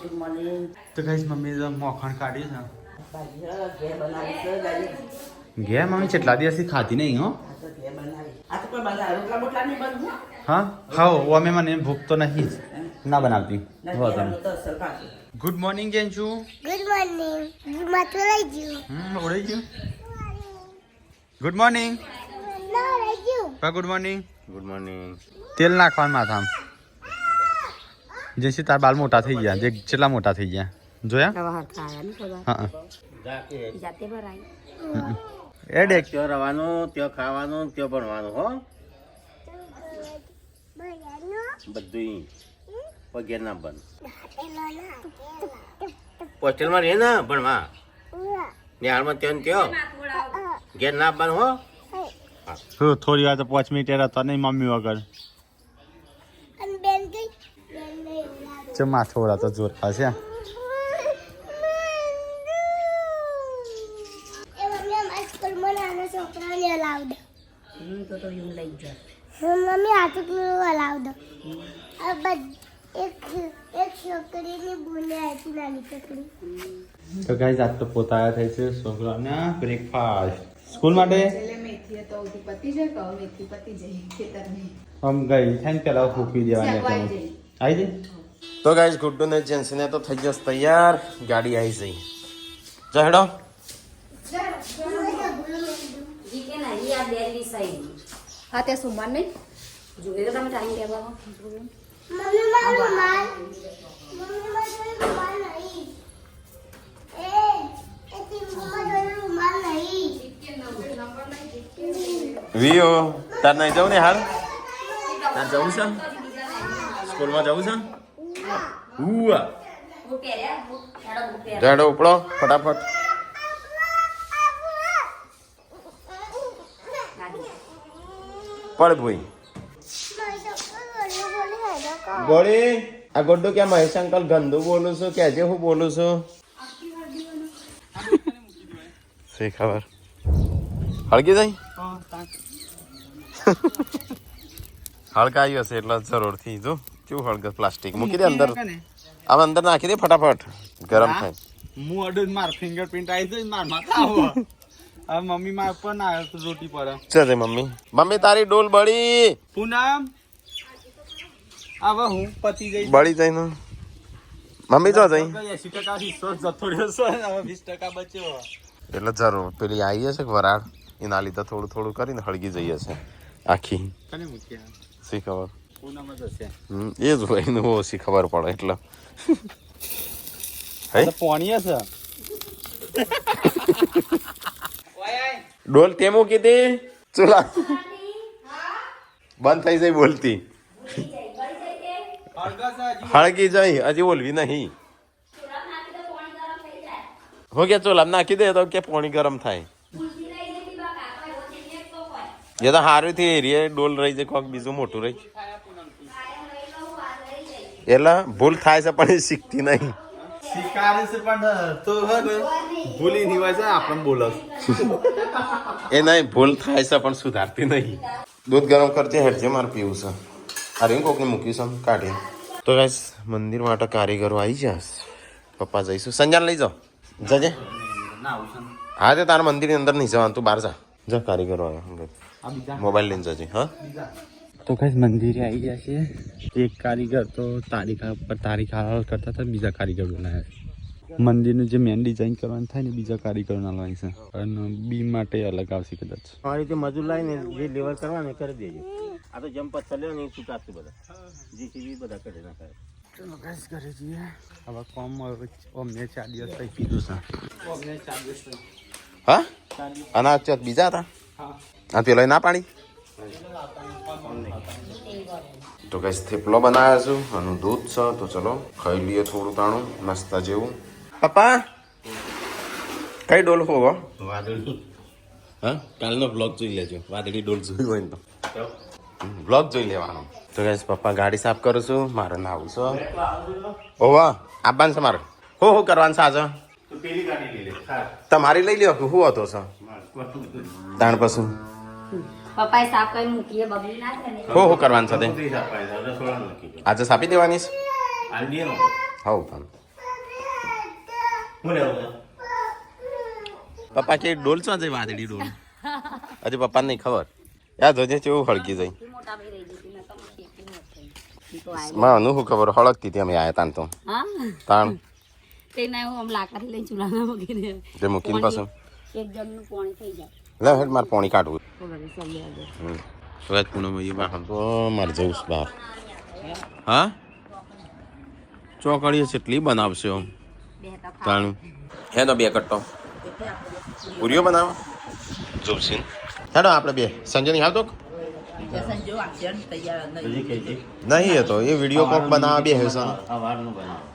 તો guys mummy તો મોખણ કાઢ્યું છે ઘે મમ્મી કેટલા દિવસથી ખાતી નહીં હો હા ખાઓ અમે મને ભૂખ તો નહીં જ ના બનાવતી ગુડ મોર્નિંગ કેમ છું ગુડ મોર્નિંગ માત્ર લઈ ગયું ઓળાઈ ગયું ગુડ મોર્નિંગ ના લઈ ગયું ગુડ મોર્નિંગ તેલ નાખવાનું માથામાં જેથી તાર બાલ મોટા થઈ ગયા જે કેટલા મોટા થઈ ગયા જોયા હા એડેક ત્યાં રવાનું ત્યાં ખાવાનું ત્યાં ભણવાનું હો બધું પગે ના બંધ હોસ્ટેલમાં રહે ને ભણવા નિહાળમાં ત્યાં ત્યાં ઘેર ના બંધ હો થોડી વાર તો 5 મિનિટ હતા નહીં મમ્મી વગર માથો ઓળા તો જોર ખાશે મમ્મી આટલું હલાવ દો એક છોકરીની બુને હતી નાની છોકરી તો ગાઈસ આજ તો પોતા થઈ છે છોકરાને બ્રેકફાસ્ટ સ્કૂલ માટે આમ ગઈ થાય ને પેલા ફૂકી દેવાની આવી જાય તો ગાઈસ ગુડ્ડુ ને જેન્સને તો થઈ જશે તૈયાર ગાડી આવી જઈ જહેડો હા તે સુમાર નહીં જોઈ તો તમે ટાઈમ લેવાનો મમ્મી મારો રૂમાલ નહીં એ ટીમ્બુમાં રૂમાલ નહીં વિયો તાર નહીં જવું ને હાલ તાર જવું છે સ્કૂલમાં જવું છે ઉવા જાડો ઉપડો ફટાફટ પડ ભાઈ ગોળી આ ગોડ્ડો કે મહેશ અંકલ ગંદુ બોલું છું કે આજે હું બોલું છું શી ખબર હળગી જાય હળગાયું હશે એટલે જરૂરથી જો કેવું હળગે પ્લાસ્ટિક મૂકી દે અંદર હવે અંદર નાખી દે ફટાફટ ગરમ થાય હું અડું માર ફિંગરપ્રિન્ટ આવી જાય માર માથા આવો હવે મમ્મી માર પર ના આવે તો રોટી પર ચલે મમ્મી તારી ડોલ બળી પૂનમ હવે હું પતી જઈ બળી જાય ને મમ્મી જો જઈ 80% હિસ્સો જતો રહ્યો છે હવે 20% બચ્યો એટલે જરૂર પેલી આવી હશે કે વરાળ એના લીધે થોડું થોડું કરીને હળગી જઈ હશે આખી કને મૂક્યા શી ખબર પૂનમ જ હશે એ જ હોય ને ઓછી ખબર પડે એટલે તો પોણી હશે ડોલ તે મૂકી દે ચૂલા બંધ થઈ જાય બોલતી હળગી જાય હજી બોલવી નહીં હો કે ચૂલા નાખી દે તો કે પાણી ગરમ થાય એ તો સારું થી એરિયા ડોલ રહી જાય કોક બીજું મોટું રહી એટલે ભૂલ થાય છે પણ એ શીખતી નહીં શિકારી છે પણ તો ભૂલી નહીં હોય છે આપણે બોલો એ નહીં ભૂલ થાય છે પણ સુધારતી નહીં દૂધ ગરમ કરતી હેઠજે મારે પીવું છે અરે કોકને મૂક્યું છે કાઢી તો ગાઈસ મંદિર માટે કારીગરો આવી જશે પપ્પા જઈશું સંજાન લઈ જાઓ જજે હા તે તારા મંદિરની અંદર નહીં જવાનું તું બહાર જા કારીગરો આવ્યા મોબાઈલ લઈને જજે હા તો કઈ મંદિરે આવી ગયા છે એક કારીગર તો તારીખ કરતા હતા બીજા કારીગર બનાવ્યા મંદિરનું જે મેન ડિઝાઇન કરવાનું થાય ને બીજા કારીગરો લાવવાની છે અને બી માટે અલગ આવશે કદાચ આ રીતે મજૂર લાવીને જે લેવલ કરવાનું કરી દેજો આ તો જમ્પ ચલ્યો ને ચૂકાશે બધા જીસીબી બધા કરી નાખાય ચલો ગાઈસ ઘરે જઈએ હવે કોમ અમને 4 દિવસ થઈ કીધું છે અમને 4 દિવસ હા અનાજ ચોથ બીજા હતા આ પેલો ના પાડી તો કઈ થેપલો બનાવ્યા છું અને દૂધ છે તો ચલો ખાઈ લઈએ થોડું તાણું નાસ્તા જેવું પપ્પા કઈ ડોલ હોવો વાદળી હા કાલનો બ્લોગ જોઈ લેજો વાદળી ડોલ જોઈ હોય ને તો બ્લોગ જોઈ લેવાનો તો કઈ પપ્પા ગાડી સાફ કરું છું મારે નાવું છે ઓવા આપવાનું છે મારે હો કરવાનું છે આજે તમારી લઈ લ્યો કે હું હતો છે તાણ પછી પપ્પાએ સાફ કરી મૂકીએ બબલી ના થાય ને હો કરવાનું છે તે આજે સાપી દેવાની છે હવ પણ પપ્પા કે ડોલ છો જઈ વાદળી ડોલ હજી પપ્પાને નહીં ખબર યાદ જોજે કેવું હળકી જઈ મોટા ભાઈ રહી જતી ને તમે શેકી નથી તો માનું શું ખબર હળકતી હતી અમે આયા તાણ તો હા તાણ તે ના હું આમ લાકડી લઈને ચૂલામાં મૂકીને તે મૂકીને પાછું એક જણનું પાણી થઈ જાય લે હેડ મારે પાણી કાઢવું બરાબર સમજી આવજો સુરત પૂનમ એ વાહન તો મારે જવું છે બહાર હા ચોકડીએ કેટલી બનાવશે આમ બે હતા તાણું હે તો બે કટ્ટો પૂરીઓ બનાવો જોબસીન હેડો આપણે બે સંજય નહીં આવતો નહીં હતો એ વિડીયો કોક બનાવવા બે હશે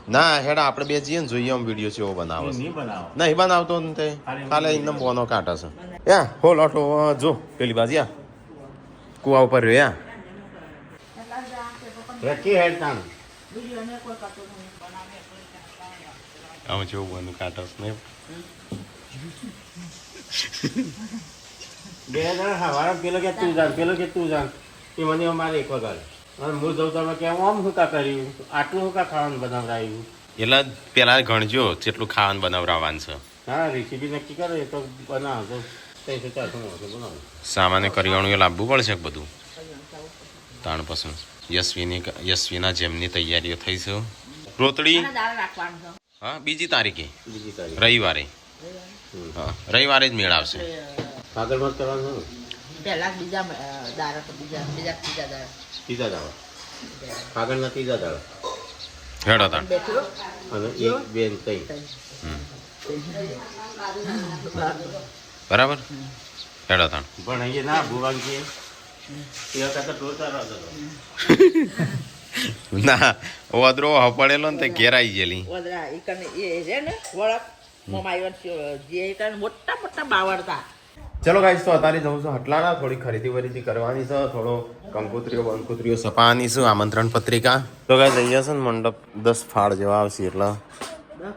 ના હેડા આપણે બે જઈએ ને જોઈએ આમ વિડીયો છે એવો બનાવે છે નહીં બનાવતો ને તે કાલે એકદમ બોનો કાઢે છે યા હોલ ઓટો જો પેલી બાજુ યા કુવા ઉપર રહ્યો યા કે હેડ તાણ આમ જેવું બોનું કાઢે છે ને બે જણા હવારે પેલો કે તું જાણ એ મને અમારે એક વગાડ અને હું જઉં તમે કે આમ શું કા કર્યું આટલું શું કા ખાવાનું બનાવડાવ્યું એટલે પેલા ગણજો જેટલું ખાવાનું બનાવરાવાનું છે હા રેસીપી નક્કી કરો એ તો બનાવો તો 300-400 બનાવો સામાન્ય કરિયાણું એ લાવવું પડશે બધું તાણ પસંદ યશવીના જેમની તૈયારીઓ થઈ છે રોતડી દાળ રાખવાનું છે હા બીજી તારીખે રવિવારે હા રવિવારે જ મેળ આવશે આગળ મત કરવાનું પહેલા બીજા દાળ બીજા દાળ ત્રીજા દાળ આગળના ત્રીજા દાળ હેડો તાણ અને એક બેન ત્રણ બરાબર હેડો તાણ પણ અહીંયા ના ભૂવાન કે એ વખત ટોચાર હતો ના ઓદરો પડેલો ને તે ઘેર આવી ગયેલી વદરા એ કને એ છે ને વળક મોમાઈવન જે કને મોટા મોટા બાવળતા ચલો ગાઈસ તો અત્યારે જવું છું હટલાના થોડી ખરીદી વરીદી કરવાની છે થોડો કંકોત્રીઓ બંકોત્રીઓ સપાવાની છે આમંત્રણ પત્રિકા તો ગાઈસ અહીંયા છે ને મંડપ 10 ફાળ જેવા આવશે એટલે 10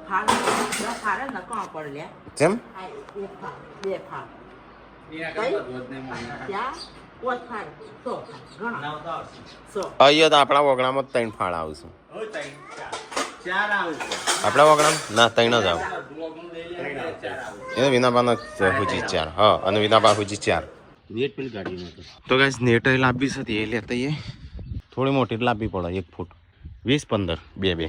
ફાળ ન કોણ પડ્યા કેમ એક ફાળ બે ફાળ ત્યાં કોઈ ફાળ તો ઘણા અહીંયા તો આપણા વગડામાં 3 ફાળ આવશે આપણા વગડામાં ના 3 જ આવ એને વિનાબાના હુજી 4 હા અને વિનાબા હુજી 4 નેટ પેલી ગાડીમાં હતો તો ગાઈસ નેટ લાંબી છે એ લેતા એ થોડી મોટી લાંબી પડે 1 ફૂટ 20-15 બે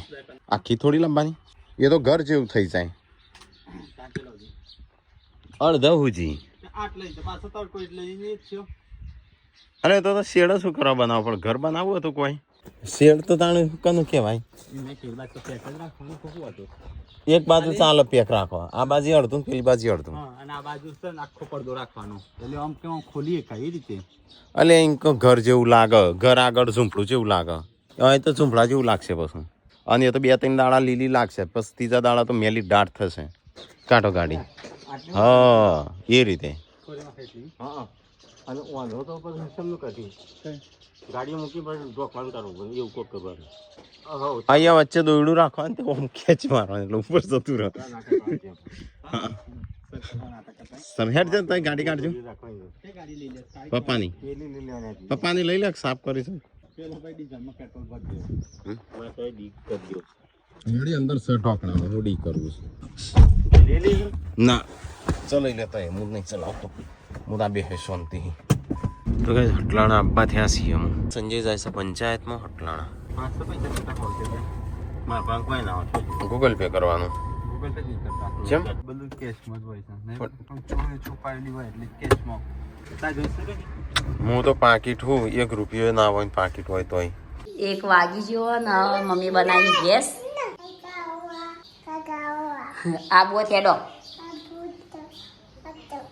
આખી થોડી લંબાની એ તો ઘર જેવું થઈ જાય અડધા હુજી અરે તો શેડ શું કરવા બનાવવું પડે ઘર બનાવવું હતું કોઈ શેડ તો તાણે કનું કહેવાય એક બાજુ ચાલે પેક રાખો આ બાજુ અડધું પેલી બાજુ અડધું અને આ બાજુ છે ને આખો પડદો રાખવાનો એટલે આમ કે આમ ખોલીએ કઈ રીતે એટલે એમ ઘર જેવું લાગે ઘર આગળ ઝૂંપડું જેવું લાગે અહીં તો ઝૂંપડા જેવું લાગશે પછી અને એ તો 2-3 દાડા લીલી લાગશે પછી ત્રીજા દાડા તો મેલી દાટ થશે કાઢો ગાડી હા એ રીતે હા અને વાંધો તો પછી સમનું કાઢી ગાડી મૂકી પછી ઢોકવાનું કરવું એવું કોક ખબર અહીંયા વચ્ચે દોરડું રાખવાનું તે ઓમ ખેંચ મારવાનું એટલે ઉપર જતું રહે તમે હેડ જાય તો ગાડી કાઢજો પપ્પાની લઈ લે સાફ કરીશું અંદર છે ઢોકણા રોડી કરવું છે ના ચલો લેતા હું નહીં ચલાવતો હું આ બે શાંતિ તો કઈ હટલાણા અબ્બા થયા છીએ હું સંજય જાય છે પંચાયતમાં હટલાણા ગૂગલ પે કરવાનું કેમ બધું કેશમાં જ હોય છે પણ છુપાયેલી હોય એટલે કેશમાં હું તો પાકીટ હું 1 રૂપિયો ના હોય પાકીટ હોય તોય 1 વાગી ગયો ને મમ્મી બનાવી ગેસ આ બો થેડો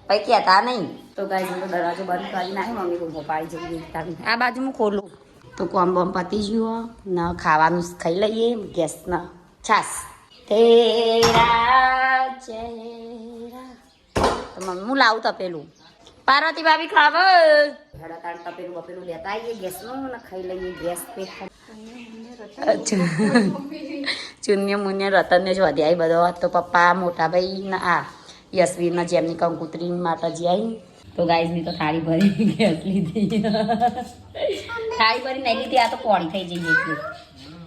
પછી કહેતા નહીં તો ગાઈસ હું તો દરવાજો બંધ કરી નાખી મમ્મી ઊભો પાડી જઈ આ બાજુ હું ખોલું તો કોમ બોમ પતી ગયો ને ખાવાનું ખાઈ લઈએ ગેસના છાસ તેરા ચહેરા તો મમ્મી હું લાવું તપેલું પાર્વતી ભાભી ખાવ હડાતાણ તપેલું બપેલું લેતા આવીએ ગેસનું ને ખાઈ લઈએ ગેસ પે ચૂન્ય મુન્ય રતનને જ વધ્યા બધો તો પપ્પા મોટા ભાઈ ને આ યશવીરના જેમની કંકુતરી માતાજી આવી તો ગાઈઝની તો થાળી ભરી ગેસ લીધી થાળી ભરી નહીં લીધી આ તો પોણી થઈ જઈ એટલી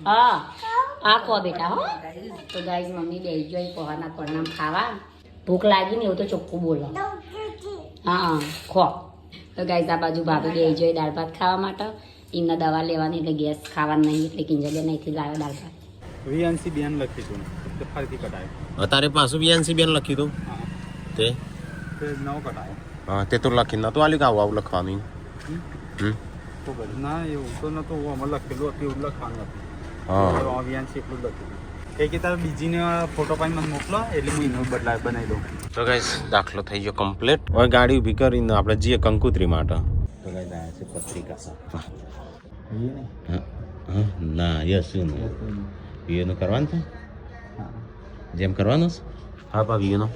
હા આ ખો બેટા હો. તો ગાઈઝ મમ્મી બેસી ગઈ પહોળાના પરણામ ખાવા. ભૂખ લાગી ને એવું તો ચોખ્ખું બોલો. હા ખો. તો ગાઈઝ આ બાજુ ભાભી બેસી ગઈ દાળ ભાત ખાવા માટે. એમને દવા લેવાની એટલે ગેસ ખાવાનું નહીં એટલે કિંજલિયા અહીંથી લાવ્યો દાળ ભાત. વીએનસી બેન લખી તું તો ફરીથી કટાયો તારે પાછું બીએનસી બેન લખી તું તે નવો કટાયો. હા તે તો લખી નતું આલ્યું કે આવું આવું લખવાનું તો બધું ના એવું તો નતું આમાં લખેલું હતું એવું લખવાનું હતું. હા વીએનસી એટલું જ લખ્યું. કે તારે બીજીને ફોટો પાડી મને મોકલો એટલે હું એનો બનાવી દઉં. તો ગાઈસ દાખલો થઈ ગયો કમ્પ્લીટ. હવે ગાડી ઊભી કરીને આપણે જઈએ કંકુત્રી માટે. તો ગાઈસ આ છે પત્રિકા સાફ. ના યસ વીએનું કરવાનું છે જેમ કરવાનું છે હા પા વીએનો.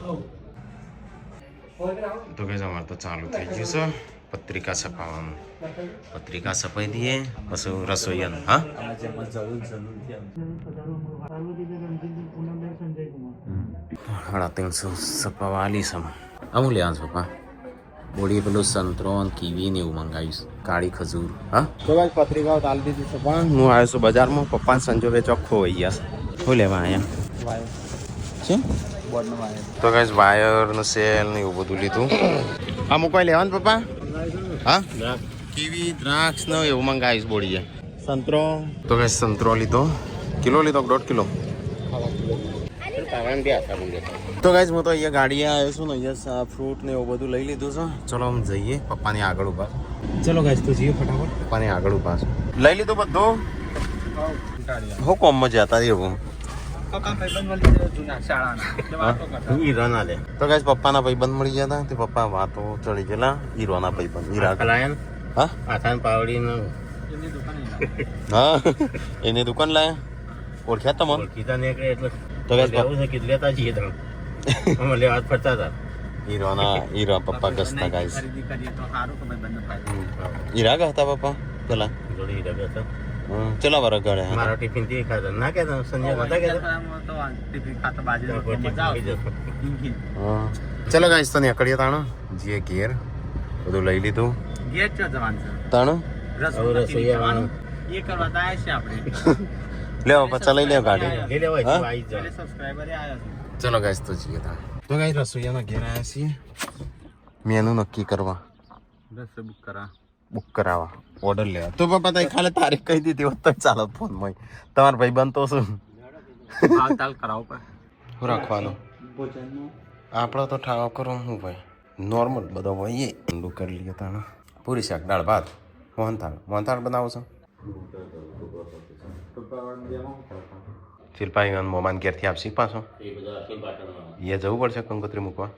તો ગાઈસ અમારે તો ચાલુ થઈ ગયું છે પત્રિકા છપાવવાનું. પત્રિકા છપાઈ દઈએ પછી રસોઈયાનું. હા 350 છપાવવા આલીશ અમુક લેવાનું છે પપ્પા. બોડી પેલું સંતરો કીવી ને એવું મંગાવીશ કાળી ખજૂર. હા તો ગાઈસ પત્રિકાઓ ચાલી દીધી છે પણ હું આવ્યો છું બજારમાં. પપ્પા સંજોગે ચોખ્ખો હોઈ ગયા શું લેવા અહીંયા શું તો ગાઈસ વાયર ને સેલ ને એવું બધું લીધું. અમુક કોઈ લેવાનું પપ્પા હા કીવી દ્રાક્ષ ને એવું મંગાવીશ બોડીએ. સંતરો તો ગાઈસ સંતરો લીધો કિલો લીધો 1.5 કિલો. તો ગાઈસ હું તો અહીંયા ગાડીએ આવ્યો છું ને અહીંયા ફ્રૂટ ને એવું બધું લઈ લીધું છે. ચલો આમ જઈએ પપ્પાની આગળ ઉભા. ચલો ગાઈસ તો જઈએ ફટાફટ પપ્પાની આગળ ઉભા છે. લઈ લીધું બધું હું કોમમાં જતા એવું તો ગાઈસ પપ્પાના ભાઈબંધ મળી ગયા હતા તે પપ્પા વાતો ચડી ગયેલા. હીરોના ભાઈબંધ હીરા હા હા એની દુકાન લાયા ઓળખ્યા તમને તો હીરો પપ્પા ગસતા ગાઈસ. હીરા ગયા હતા પપ્પા પેલા ચલા વાર ગળે મારા ટિફિન થી ખાતા ના કે સંજય નતા કે ટિફિન ખાતા બાજુ ચલો ગાઈસ તો નીકળીએ તાણો જે ઘેર બધું લઈ લીધું. ઘેર ચો જવાનું છે તાણો રસોઈયા એ કરવા દાય છે આપણે લેવો પછી લઈ લેવો ગાડી લઈ લેવો આવી જાય સબસ્ક્રાઇબર આયા છે. ચલો ગાઈસ તો જઈએ તાણ. તો ગાઈસ રસોઈયાના ઘેર આવ્યા છીએ મેનુ નક્કી કરવા બુક કરાવવા ઓર્ડર લેવા. તો પપ્પા તઈ ખાલી તારીખ કહી દીધી હોત તો ચાલો ફોન માં તમારા ભાઈ બનતો શું કરાવો શું રાખવાનું આપણો તો ઠાવ કરો શું ભાઈ નોર્મલ બધો હોય ઠંડુ કરી લઈએ તાણે. પૂરી શાક દાળ ભાત મોહનથાળ બનાવો છો શિલ્પાઈ મોમાન ઘેરથી આપશી પાછો એ જવું પડશે કંકોત્રી મૂકવા.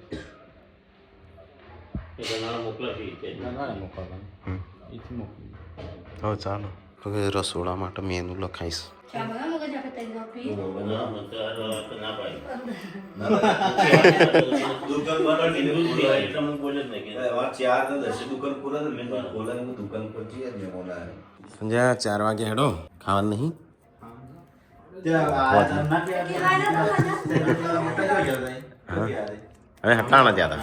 હવે ચાલો તો કે રસોડા માટે મેનુ લખાઈશ. સંજય 4 વાગે હેડો ખાવાનું નહીં હવે હટાણા જ્યાં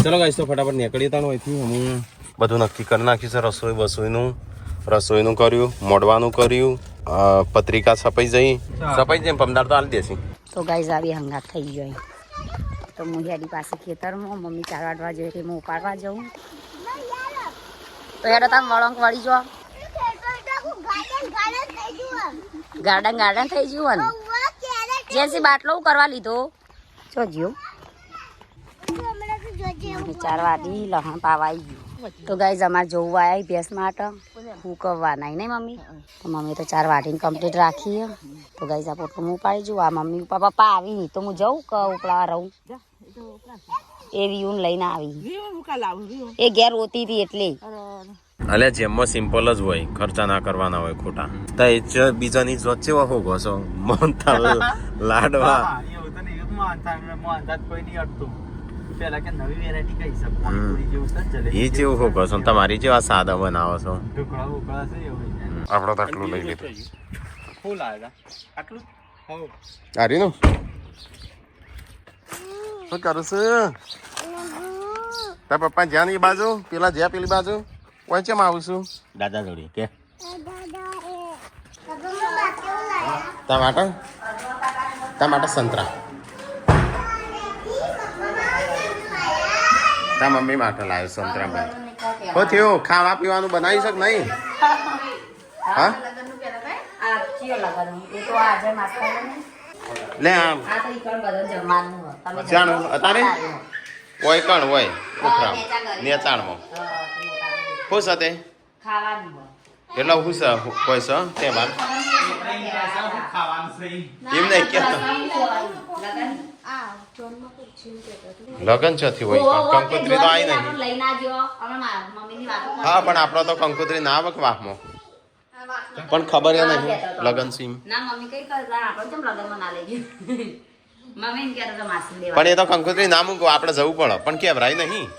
ચલો ગાઈસ તો ફટાફટ નીકળી તાણું અહીંથી. અમે બધું નક્કી કરી નાખ્યું છે રસોઈનું કર્યું મોડવાનું કર્યું પત્રિકા છપાઈ જઈ પમદાર તો હાલ દેસી. તો ગાઈઝ આવી હંગાત થઈ ગયો. તો હું હેડી પાસે ખેતરમાં મમ્મી ચાર વાટવા જોઈએ એટલે હું ઉપાડવા જાઉં. તો હેડો તમે વળંક વળી જો ગાર્ડન થઈ ગયું ને જેસી બાટલો કરવા લીધો જો જ્યો 4 વાટી લહણ પાવાઈ ગયું. તો ગાઈઝ અમારે જોવું આવ્યા ભેંસ માટે ફૂકવવા નહીં મમ્મી. તો મમ્મી તો 4 વાટીને કમ્પ્લીટ રાખી. તો ગાઈઝ આ પોટલું હું પાડી જઉં. આ મમ્મી પપ્પા આવી તો હું જઉં કે ઉપડા રહું એ વિયુન લઈને આવી એ ઘેર રોતી હતી એટલે. અલે જેમમાં સિમ્પલ જ હોય ખર્ચા ના કરવાના હોય ખોટા. બીજાની વચ્ચે હો ઘોસો મોહનથાળ લાડવા એ જેવું હો ઘોસો તમારી જેવા સાદા બનાવો છો. આપડે તો આટલું લઈ લીધું હારી નું શું કરું છું તાર પપ્પા જ્યાં ની બાજુ પેલા જ્યાં પેલી બાજુ ઓય ચેમ આવું છું દાદા જોડી કે ટમાટર ટમાટર સંતરા તા મમ્મી માટે લાવ્યો સંતરા ભાઈ હો થયું ખાવા પીવાનું બનાવી શક નહીં હા લે આમ જાણું અતારે ઓય કણ હોય ઉખરામ નેચાણમાં ખુશ હતે એટલે ખુશ કોઈ છે તે બાર એમ નહીં કહેતો લગન છથી હોય કંકોત્રી તો આવી નહીં હા પણ આપણો તો કંકોત્રી ના આવે વાહમાં પણ ખબર એ નહીં લગન સીમ પણ એ તો કંકોત્રી ના મૂકો આપણે જવું પડે પણ કેવરાય નહીં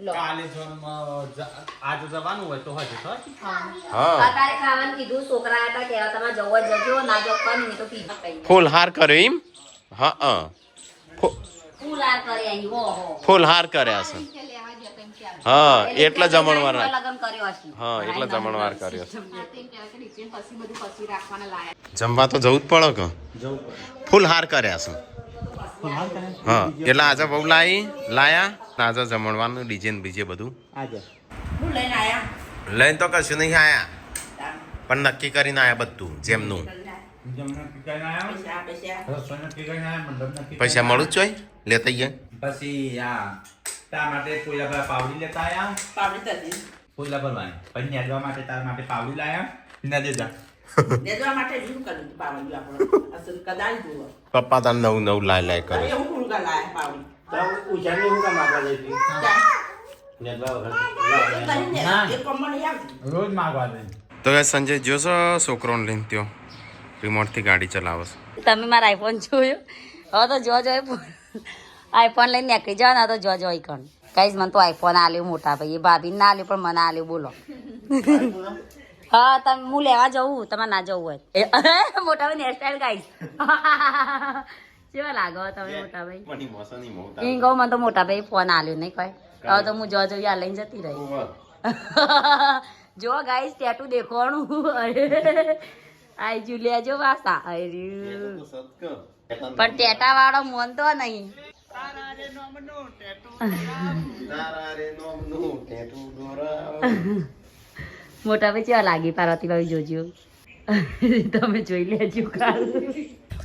કાલે આજે જવાનું હોય તો હજુ હા અત્યારે ખાવાનું કીધું છોકરા હતા કેવા તમે જવો જજો ના જો પણ તો પીધું કઈ ફૂલહાર કર્યો એમ હા ફૂલાર કરે અહીં ઓહો ફૂલહાર કર્યા છે હા એટલે જમણવાર લગન કર્યો હશે હા એટલે જમણવાર કર્યો છે જમવા તો જવું જ પડે કે ફૂલહાર કર્યા છે હા એટલે આજે બહુ લાયા આજે જમણવાનું ડીજે ને બીજે બધું આજે હું લઈને આયા લઈને તો કશું નહીં આયા પણ નક્કી કરીને આયા બધું જેમનું પૈસા મળું જ જોઈએ લેતા ગયા પછી આ તાર માટે પોઈલા પાવડી લેતા આયા પાવડી થતી પોઈલા ભરવાની પછી નેદવા માટે તાર માટે પાવડી લાયા ના દેજા નેદવા માટે શું કર્યું પાવડી આપણે અસલ કદાચ જુઓ પપ્પા તાર નવું લાય કરે એવું ફૂલકા લાયા પાવડી તો ઉજાની હું કામ આગળ લઈ ગઈ નેદવા વખત એક કમર નહીં આવતી રોજ માગવા દે તો કે સંજય જોશો છોકરોને લઈને ત્યો રિમોટથી ગાડી ચલાવે છે તમે મારા આઈફોન જોયો હવે તો જો આઈફોન લઈને નીકળી જાવ ને તો જો કણ કઈશ મને તો આઈફોન આલ્યો મોટા ભાઈ ભાભી ના આલ્યો પણ મને આલ્યો બોલો હા તમે હું લેવા જવું તમારે ના જવું હોય મોટા ભાઈ હેરસ્ટાઈલ ગાઈશ કેવા લાગો તમે મોટા ભાઈ એમ કહું મને તો મોટા ભાઈ ફોન આલ્યો નહીં કઈ હવે તો હું જો યા લઈને જતી રહી જો ગાઈસ ટેટુ દેખવાનું આઈ જુલિયા જો વાસા પણ ટેટા વાળો મોન તો નહીં મોટા ભાઈ કેવા લાગી પાર્વતી ભાઈ જોજો તમે જોઈ લેજો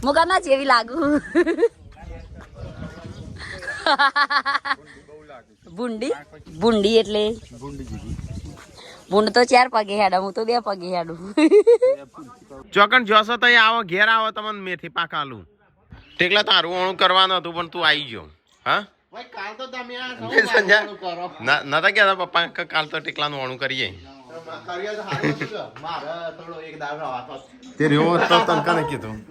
હું કરના જેવી લાગુ ભૂંડી એટલે ભૂંડ તો 4 પગે હેડા હું તો 2 પગે હેડું ચોકન જોશો તો આવો ઘેર આવો તમને મેથી પાક આલું ટેકલા તારું ઓણું કરવાનું હતું પણ તું આવી ગયો હા ના તા કહેતા પપ્પા કે કાલ તો ટેકલાનું ઓણું કરીએ તે રેવો તો તને કને કીધું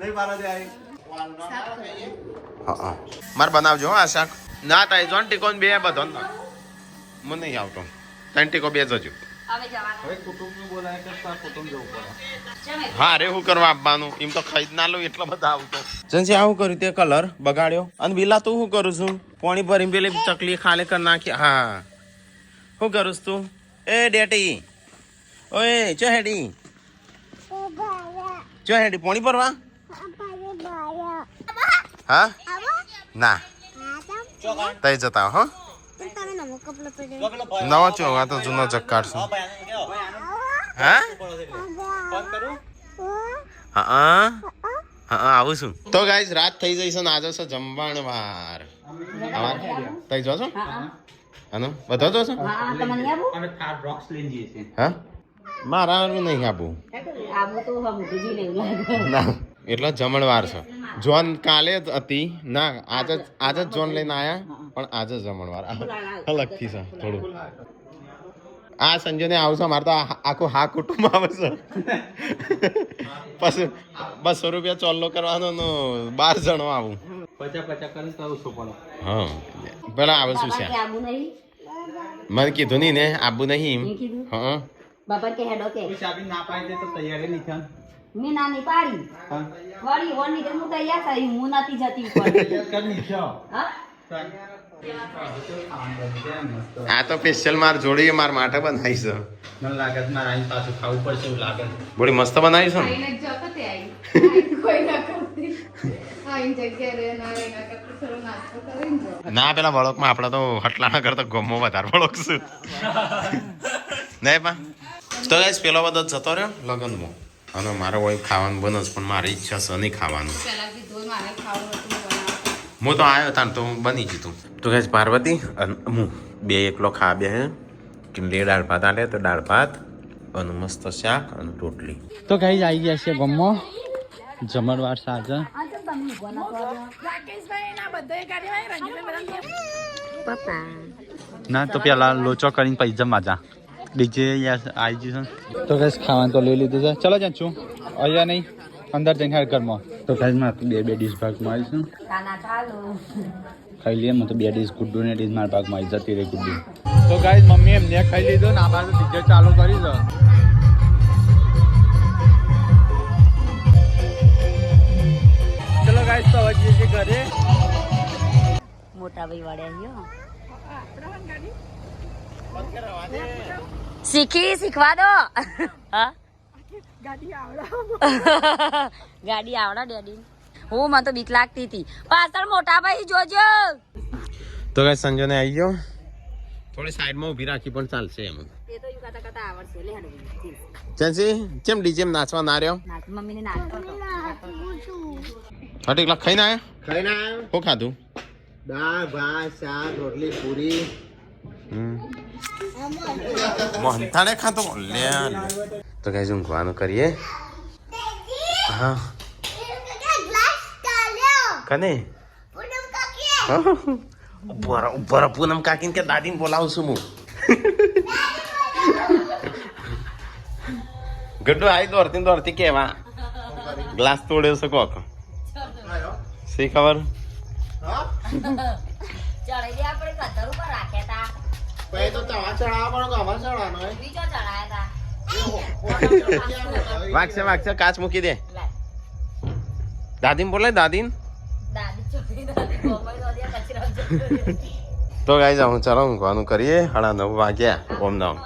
હા મારે બનાવજો આ શાક ના થાય જોન ટીકો બે બધો મને નહીં આવતો ત્રણ ટીકો બે જજો હા રે હું કરવા આપવાનું એમ તો ખાઈ ના લો એટલો બધા આવતો જનસી આવું કર્યું તે કલર બગાડ્યો અને બીલા તું શું કરું છું પાણી ભરીને પેલી ચકલી ખાલે કરી નાખી હા શું કરું તું એ ડેટી ઓય ચો હેડી પાણી ભરવા હા ના તઈ જતા હો નવા ચો આ તો જૂનો જક્કાર છે હા હા આવું છું તો ગાઈસ રાત થઈ જઈશ ને આજે છે જમવાણ વાર તઈ જો છો આનો બધો જો છો અમે કાર્ડ બોક્સ લઈને જઈએ છીએ હા મારા નહીં આપું ના એટલે જમણવાર છે જોન કાલે જ હતી ના આજે જ જોન લઈને આયા પણ આજે જમણવાર અલગથી છે થોડું આ સંજયને આવું છે મારે તો આખું હા કુટુંબ આવે છે પછી 200 રૂપિયા ચોલ્લો કરવાનો 12 જણો આવું 50 કરીને તો પડો હા પેલા આવે શું છે મને કીધું નહીં ને આબુ નહીં હા બાપા કે હેડો કે શાદી ના પાડી દે તો તૈયારી નહીં થાય મેં નાની પાડી વળી વળી કે હું તૈયાર થઈ હું નથી જતી ઉપર હા આ તો સ્પેશિયલ માર જોડી માર માટે બનાવી છે મને લાગે છે મારે અહીં પાછું ખાવું પડશે એવું લાગે છે. બોડી મસ્ત બનાવી છે ને ના પેલા વળોકમાં આપડે તો હટલાના કરતા ગમો વધારે વળોક છે નહીં પા તો ગાઈસ પેલો બધો જતો રહ્યો લગનમાં અને મારે હોય ખાવાનું બને છે પણ મારી ઈચ્છા છે નહીં ખાવાનું હું તો આવ્યો તાન તો બની ગયું તો ગાઈસ પાર્વતી અને હું બે એકલો ખા બે હે કે દાળ ભાત આલે તો દાળ ભાત અને મસ્ત શાક અને રોટલી તો કઈ આવી ગયા છે ગમો જમણવાર સાજા પપ્પા ના તો પેલા લોચો કરીને પૈસા જમવા જા ડીજે આવી ગયું છે તો કઈ ખાવાનું તો લઈ લીધું છે ચલો જા છું અહીંયા નહીં અંદર જઈને હેડ ઘરમાં તો કઈ માં બે ડીશ ભાગમાં આવીશું ખાના ચાલુ ખાઈ લઈએ હું તો બે ડીશ ગુડ્ડુ ને ડીશ મારા ભાગમાં આવી જતી રહી ગુડ્ડુ તો ગાઈસ મમ્મી એમને ખાઈ લીધું ને આ બાજુ ડીજે ચાલુ કરી દો ચલો ગાઈસ તો હવે જઈએ ઘરે મોટા ભાઈ વાળ્યા શીખવા દો હા ગાડી આવડા ડેડી હું મને તો બીક લાગતી હતી પાછળ મોટા ભાઈ જોજો તો ગાઈસ સંજયને આવી ગયો થોડી સાઈડમાં ઊભી રાખી પણ ચાલશે એમ એ તો યુ કાતા કાતા આવડશે લે હેડો ચાંસી કેમ ડીજે નાચવા ના રહ્યો મમ્મીને નાચતો હટ એકલા ખાઈને આવ્યા ખાઈને આવ્યો શું ખાધું દાળ ભાત શાક રોટલી પૂરી મોહનથાળે ખાતો લે તો કઈ ઊંઘવાનું કરીએ હા કને ઉપર પૂનમ કાકીને કે દાદીને બોલાવું છું હું ગड्डू आई દોડતી કેવા ગ્લાસ તોડ્યો છે કોક સી ખબર ચડાઈ દે આપણે કતર ઉપર રાખ્યા તા પછી તો ચણા ચડાવવા પડે કે અમારે ચડાવવાનો હોય બીજો ચડાયા તા વાગશે કાચ મૂકી દે દાદીને બોલાય દાદીને દાદી ચોરી દાદી મોબાઈલ દોડિયા કચરા તો ગાઈસ હું ચાલો ઊંઘવાનું કરીએ 9:30 વાગ્યા ઓમ નામ